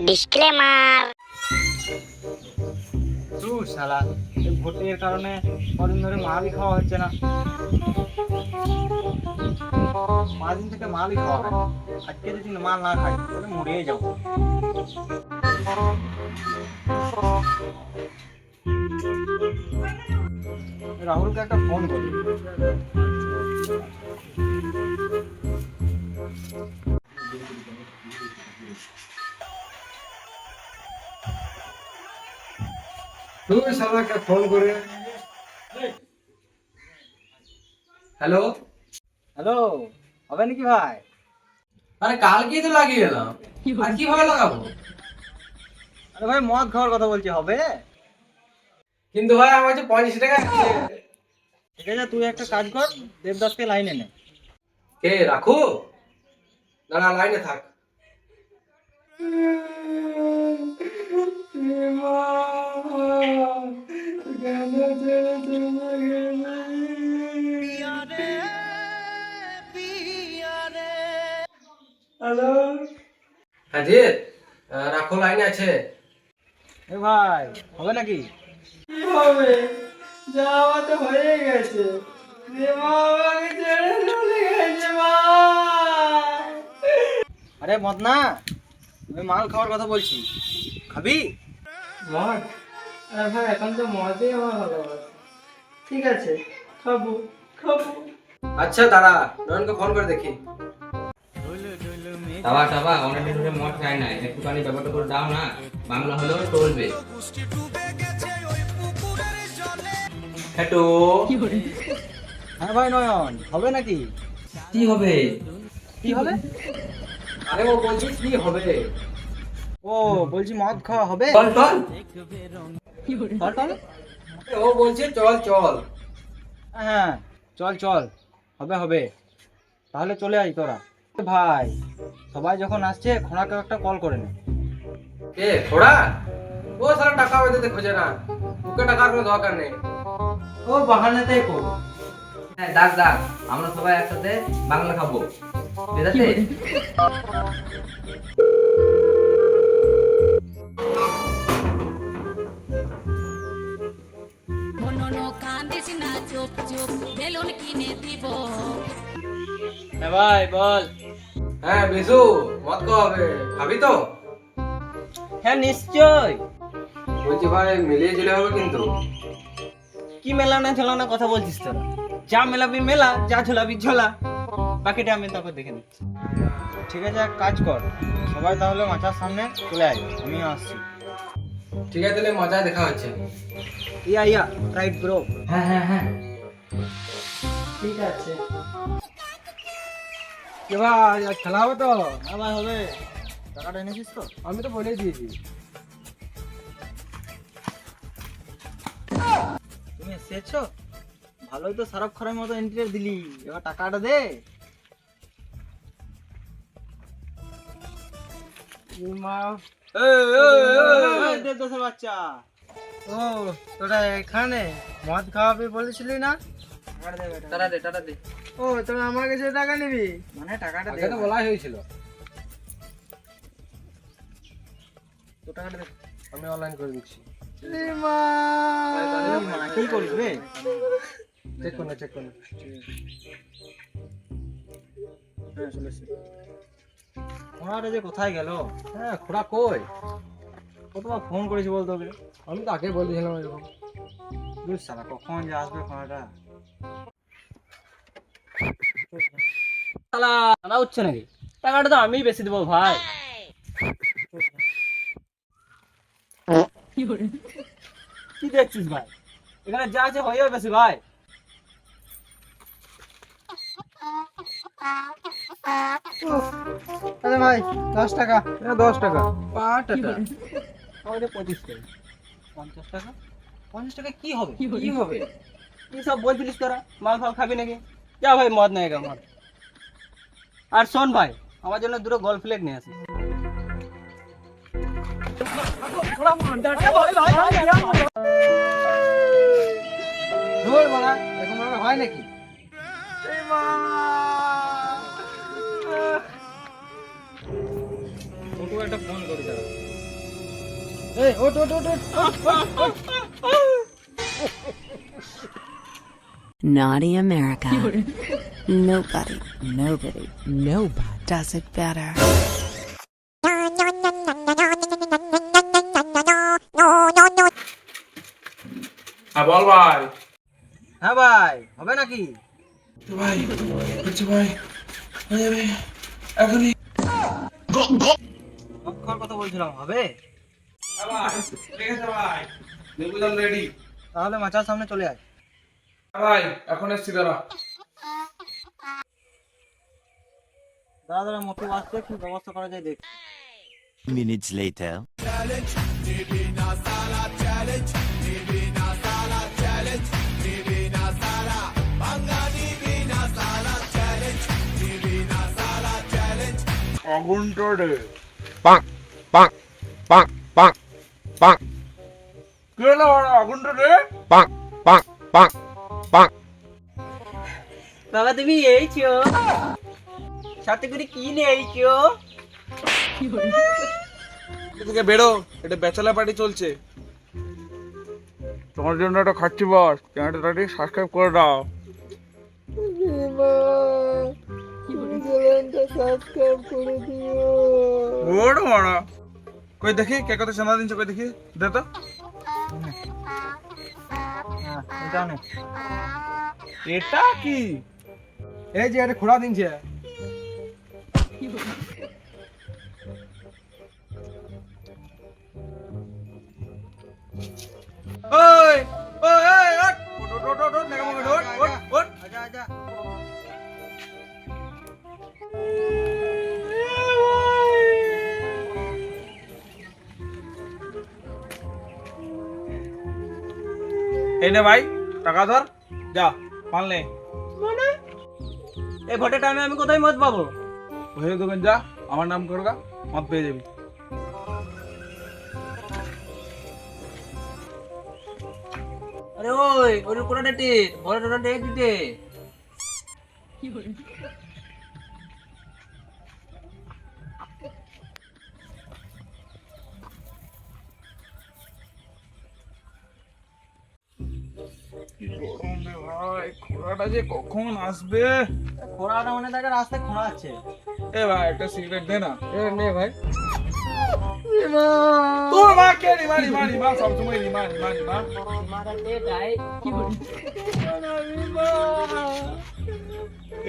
Disclaimer. শালা এই ভোটের কারণে কদিন ধরে মালই খাওয়া হচ্ছে না। 5 দিন থেকে মালই খাওয়া হয়। আজকে যদি মাল না খাই তাহলে মরেই যাবো। রাহুলকে একটা ফোন করি। তুই শালাকে ফোন করে। হ্যালো, হ্যালো, হবে নাকি ভাই? আরে কালকেই তো লাগিয়ে এলাম, আর কিভাবে লাগাবো? আরে ভাই মদ খাওয়ার কথা বলছি, হবে? কিন্তু ভাই আমার কাছে 50 টাকা আছে। ঠিক আছে, তুই একটা কাজ কর, দেবদাসকে লাইনে নে। কে রাখো? দাঁড়া লাইনে থাক। হ্যালো, হ্যাঁ জি, রাখো লাইনে আছে। এ ভাই, হবে নাকি? কি হবে? যাওয়া তো হয়ে গেছে, মা আমাকে ছেড়ে চলে গেছে মা। আরে মদ না, আমি মাল খাওয়ার কথা বলছি, খাবি? মদ? আরে ভাই এখন তো মদই আমার ভালোবাসা। ঠিক আছে, খাবো খাবো। আচ্ছা দাঁড়া, নয়নকে ফোন করে দেখি। টাবা টাবা অনেকদিন ধরে মদ খাই নাই, একটুখানি ব্যাপারটা করে দাও না, বাংলা হলেও চলবে। হ্যাটো হ্যাঁ ভাই নয়ন, হবে নাকি? কি হবে? কি হবে? আরে ও বলছি কি হবে? ও বলছি মদ খাওয়া হবে? চল চল। চল চল। ও বলছে চল চল। হ্যাঁ চল চল, হবে হবে, তাহলে চলে আয় তোরা। ভাই সবাই যখন আসছে খোঁড়াকে একটা কল করে নে। কে থোড়া? ও সারা টাকা বেঁধে খোঁজে না, ওকে টাকার কোনো দরকার নেই। ও বাহানাতেই কর। হ্যাঁ ডাক ডাক, আমরা সবাই একসাথে বাংলা খাবো, ঠিক আছে? হ্যাঁ ভাই বল। হ্যাঁ বিশু, মদ খাওয়া হবে, খাবি তো? হ্যাঁ নিশ্চয়। বলছি ভাই মিলিয়ে ঝুলে হবে কিন্তু। কি মেলানা ঝোলানা কথা বলছিস তোরা? যা মেলাবি মেলা, যা ঝোলাবি ঝোলা, বাকিটা আমি তারপর দেখে নিচ্ছি। ঠিক আছে, এক কাজ কর, সবাই তাহলে মাচার সামনে চলে আয়, আমিও আসছি। ঠিক আছে তাহলে মজা দেখা হচ্ছে। ইয়া ইয়া রাইট ব্রো। হ্যাঁ হ্যাঁ হ্যাঁ। ঠিক আছে। কে ভাই আজ খেলা হবে তো? হ্যাঁ ভাই হবে। টাকাটা এনেছিস তো? আমি তো বলেই দিয়েছি। তুমি এসেছো? ভালোই তো সারাপ খরের মতো এন্ট্রি দিলি, এবার টাকাটা দে। মা দেবদাসের বাচ্চা। ও তোরা এখানে মদ খাওয়াবি বলেছিলি না? টাকাটা দে বেটা। টাটা দে টাটা দে। ও তোরা আমার কাছে টাকা নিবি? মানে টাকাটা দে। আগে তো বলাই হয়েছিল। তো টাকাটা দে। আমি অনলাইন করে দিচ্ছি। কি করিস রে? চেক করুন চেক করুন। হ্যাঁ চলে এসেছে। ওনারা যে কোথায় গেল? হ্যাঁ খোড়া কই? কতবার ফোন করেছি বলতো ওকে? আমি তো আগে বলেছিলাম এরকম। বুঝ সালা কখন যে আসবে খোঁড়াটা। শালা জানা হচ্ছে নাকি? টাকাটা তো আমিই বেশি দেবো ভাই। কি দেখছিস ভাই? এখানে যা আছে হয়েও বেশি ভাই। আরে ভাই 10 টাকা। 10 টাকা। 5 টাকা। আমাদের 25 টাকা। 50 টাকা? 50 টাকা কি হবে? কি হবে? কি সব বলছিলিস তোরা? মাল ফাল খাবি নাকি? যা ভাই মদ নেই গা মদ। আর শোন ভাই, আমার জন্য দুটো গোল্ড প্লেট নিয়ে আসিস। ধুর বাড়া, এরকম ভাবে হয় নাকি? ওকে একটা ফোন করে দাও। এই ওঠ ওঠ ওঠ ওঠ, ওঠ, ওঠ। Naughty America. Nobody does it better. হ্যাঁ বল ভাই। হ্যাঁ ভাই, হবে নাকি? ভাই হচ্ছে ভাই হয়ে যাবে এখনই। অক্ষর কথা বলছিলাম, হবে? ভাই ঠিক আছে ভাই, লেবু জল রেডি। তাহলে মাচার সামনে চলে আয়। ভাই এখন এসছি দাঁড়া। দাঁড়া দাঁড়া, মতো আসছে, কি ব্যবস্থা করা যায় দেখ। Minutes later. আগুনটা রে Bonk, bonk, bonk, bonk, bonk, কি হলো আগুনটা রে? bonk, bonk, bonk, bonk. বাবা তুমি এইছো, সাথে করে কি নেইছো? এদিকে বেরো, এটা ব্যাচেলার পার্টি চলছে। তোমার জন্য একটা খাচ্ছি বস, চ্যানেলটা সাবস্ক্রাইব করে দাও। ওরে মারা, কই দেখি কে কত চাঁদা দিনছে, কই দেখি দে তো। এটা নে। এটা কি? এই যে এটা খোড়া দিনছে। ওই ওই ওই ওঠ ওঠ ওঠ ওঠ ওঠ নেকামো ওঠ ওঠ ওঠ। আজা আজা। এই নে ভাই টাকা ধর, যা মাল নে। এই ভোটের টাইমে আমি কোথায় মত পাবো? ওই দোকান যা, আমার নাম করগা, মত পেয়ে যাবি। আরে ওই ওই কোটা ডেটে বড় টোটা ডেট দিতে। কি গরম রে ভাই, খোড়াটা যে কখন আসবে। খোড়াটা মনে থাকে রাস্তায় খোড়া আছে। এ ভাই একটা সিগারেট দে না। নে ভাই। তোর মা কে রিমা রিমা রিমা সবসময় রিমা রিমা রিমা।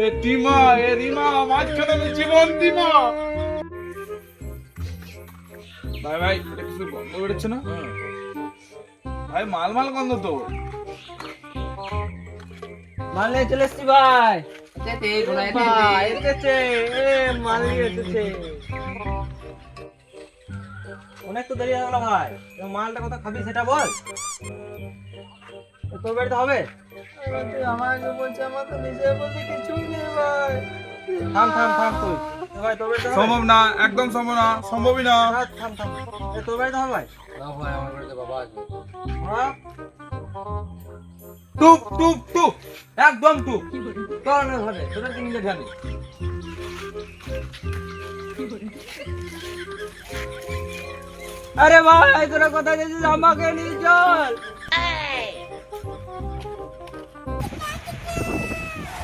এ টিমা এ রিমা মাঝখানে আমি জীবন দিমা। ভাই ভাই এটা কিছু গন্ধ বেরোচ্ছে না ভাই? মাল মাল গন্ধ তো। মাল নিয়ে চলে এসছি ভাই। এতে ভাই এসেছে, এ মাল নিয়ে এসেছে। অনেক তো দেরি হয়ে গেল ভাই, এবার মালটা কথা খাবি সেটা বল। তোর বাড়িতে হবে? আমাকে বলছে, আমার তো নিজের বলতে কিছুই নেই ভাই। থাম থাম থাম তুই। ভাই তোর বাড়িতে হবে? সম্ভব না, একদম সম্ভব না, সম্ভবই না। থাম থাম। তোর বাড়িতে হবে ভাই? না ভাই আমার বাড়িতে বাবা আছে। হ্যাঁ? টুপ টুপ টুপ, একদম টুপ। তোর না ঘরে তোদের তিন মিনিট জানি। আরে ভাই তোরা কোথায় যাচ্ছিস? আমাকে নিয়ে চল।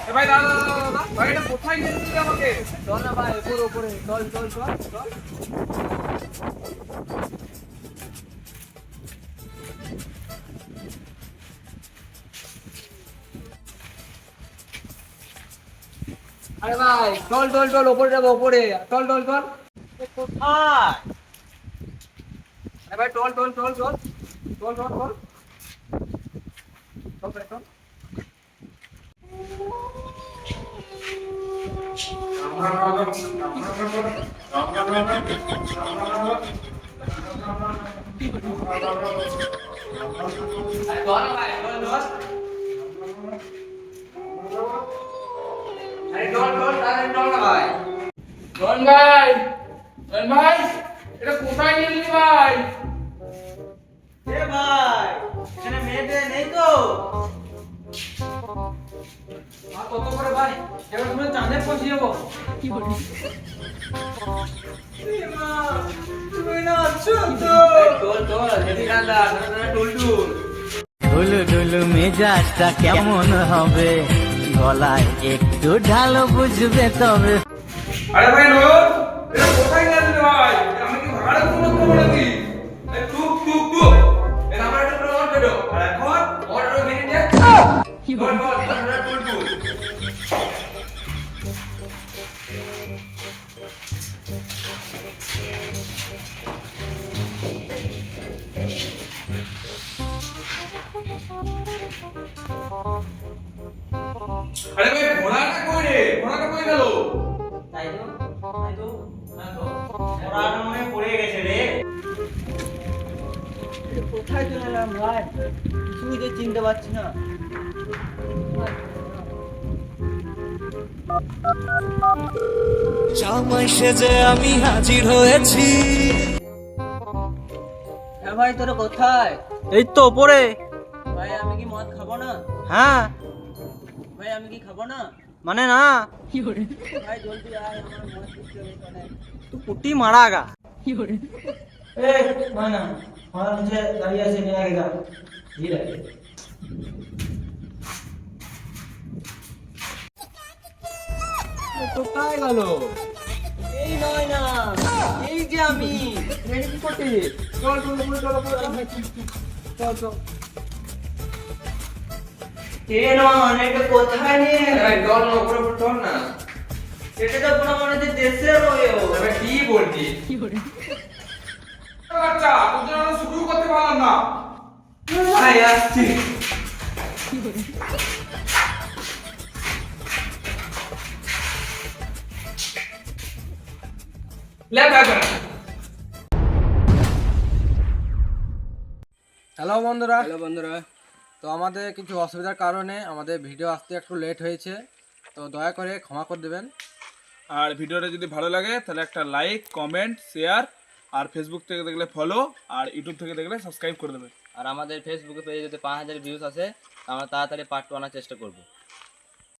এ ভাই দাদা দাদা দাদা, ভাই এটা কোথায় নিয়ে যাচ্ছিস আমাকে? চল না ভাই, উপরে উপরে চল চল চল চল। আরে ভাই চল চল চল ওপরে যাবো ওপরে, চল চল চল। কোথায়? আরে ভাই চল চল চল চল চল চল চল চল ভাই, চল। আরে চল না ভাই চল চল। আরে চল চল তাড়াতাড়ি চল না ভাই। রন ভাই, রন ভাই এটা কোথায় নিয়ে যাচ্ছিস ভাই? এ ভাই এখানে মেয়েটে নেই তো? আর কত করে ভাই? এবার তুমি চাঁদে পৌঁছে যাবো। এ মা, তুমি না আছো তো? চল চল ঢুলু ঢুলু মেজাজটা কেমন হবে, গলায় একটু ঢাল বুঝবে তবে। আরে ভাই নয়ন, এটা কোথায় গেছিস ভাই? আমি কি ভাড়া কোনো করব নাকি? এই টুক টুক টুক, এই আমার একটা পুরো অর্ডার দাও। আর এখন অর্ডার মিনিটে কি বল বল অর্ডার টুক টুক। আরে ভাই ঘোড়াটা কই রে? ঘোড়াটা কই গেল? তাই তো ওরা মনে পড়ে গেছে রে। কোথায় চলে এলাম ভাই, কিছুই তো চিনতে পারছি না। জামাই সেজে আমি হাজির হয়েছি। হ্যাঁ ভাই তোরা কোথায়? এই তো ওপরে। ভাই আমি কি মদ খাবো না? হ্যাঁ ভাই আমি কি খাবো না? মানে না, ভাই জলদি আয়, আমার মদ খেতে হবে এখানে। তুই পুটি মারা গা। এই না না, আমার নিচে দাঁড়িয়ে আছে, নিয়ে আগে যা ধীরে। কোথায় গেল? এই নয় না, এই যে আমি। কি করছিস? চল চল চল চল চল চল। এ নয়, এটা কোথায় নিয়ে গেল? এই চল না উপরে উপরে চল না। এটা তো পুরো মনে হচ্ছে দেশের রয়েও। তবে কি বলছি? আচ্ছা, তোর জন্য শুরু করতে পারলাম না। ভাই আসছি। লে ভাই ভাই। হ্যালো বন্ধুরা। তো আমাদের কিছু অসুবিধার কারণে আমাদের ভিডিও আসতে একটু লেট হয়েছে, তো দয়া করে ক্ষমা করে দেবেন। আর ভিডিওটা যদি ভালো লাগে তাহলে একটা লাইক, কমেন্ট, শেয়ার, আর ফেসবুক থেকে দেখলে ফলো, আর ইউটিউব থেকে দেখলে সাবস্ক্রাইব করে দেবেন। আর আমাদের ফেসবুকে পেজে যদি 5000 ভিউজ আসে আমরা তাড়াতাড়ি পার্ট 2 আনার চেষ্টা করব।